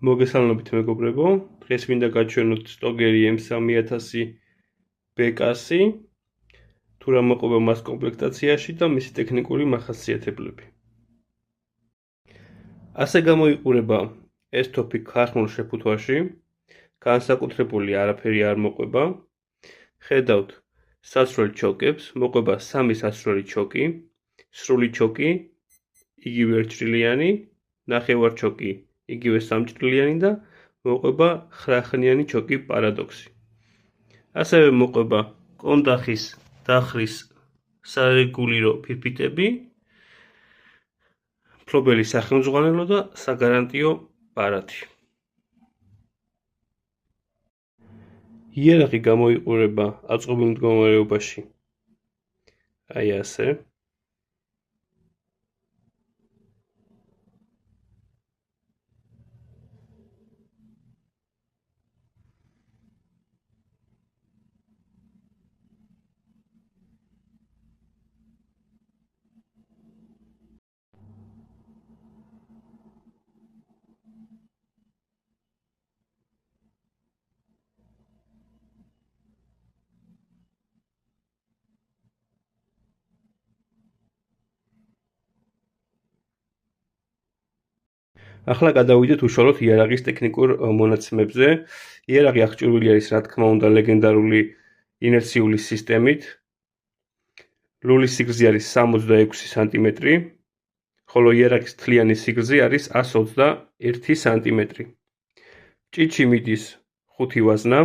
მოგესალმებით მეგობრებო, დღეს მინდა გაჩვენოთ სტოგერი M3000 ბეკასი, თუ რა მოყვება მას კომპლექტაციაში და მისი ტექნიკური მახასიათებლები. ასე გამოიყურება ეს თოფი ქარხნულ შეფუთვაში, განსაკუთრებული არაფერი არ მოყვება. ხედავთ სასროლ ჩოკებს, მოყვება 3 სასროლი ჩოკი, სრული ჩოკი, იგივე ერთჭრილიანი, ნახევარ ჩოკი, იგივე სამჭრილიანი და მოყვება 9-ხნიანი ჩოკი პარადოქსი. ასევე მოყვება კონდახის დახრის სარეგულირო ფირფიტები, მფლობელი სახელმძღვანელო და საგარანტიო ბარათი. იარაღი გამოიყურება აწყობილ მდგომარეობაში. აი ასე. ახლა გადავიდეთ უშუალოდ იარაღის ტექნიკურ მონაცემებზე. იარაღი აღჭურვილი არის, რა თქმა უნდა, ლეგენდარული ინერციული სისტემით. ლულის სიგრძე არის 66 სანტიმეტრი, ხოლო იარაღის თლიანი სიგრძე არის 121 სანტიმეტრი. ჭიჭი მიდის 5 ვაზნა,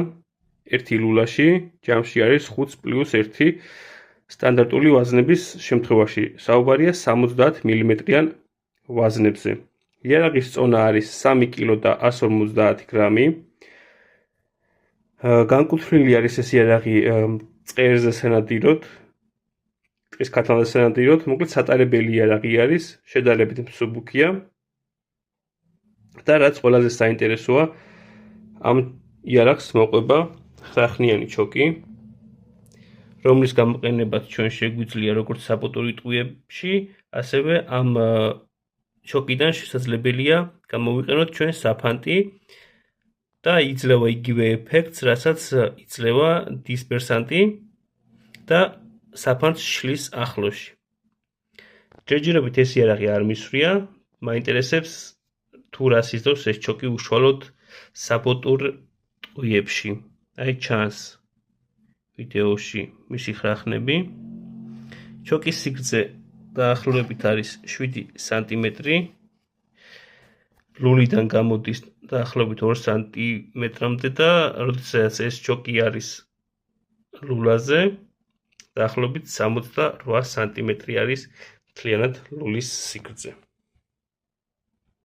1 ლულაში, ჯამში არის 5+1 სტანდარტული ვაზნების შემთხვევაში. საუბარია 70 მმ-იან ვაზნებზე. იარაღის წონა არის 3 კილო და 150 გრამი. განკუთვნილი არის ეს იარაღი წყერზე სანადიროდ, ტყის ქათამზე სანადიროდ, მოკლედ სატარებელი იარაღი არის, შედარებით მსუბუქია. და რაც ყველაზე საინტერესოა, ამ იარაღს მოყვება 9-ხნიანი ჩოკი, რომლის გამოყენებაც ჩვენ შეგვიძლია როგორც საპოტური ტყუებში, ასევე ამ ჩოკიდან შესაძლებელია გამოვიყენოთ ჩვენ საფანტი და იძლევა იგივე ეფექტს, რასაც იძლევა დისპერსანტი და საფანტს შლის ახლოში. ჯერჯერობით ეს იარაღი არ მისვრია, მაინტერესებს თუ რას იზრდოს ეს ჩოკი უშუალოდ საპოტურ ტყუებში. აი ჩანს ვიდეოში მისი ხრახნები. ჩოკის სიგრძე დაახლოებით არის 7 სანტიმეტრი. ლულიდან გამოდის დაახლოებით 2 სანტიმეტრამდე და როდესაც ეს ჩოკი არის ლულაზე, დაახლოებით 68 სანტიმეტრი არის მთლიანად ლულის სიგრძე.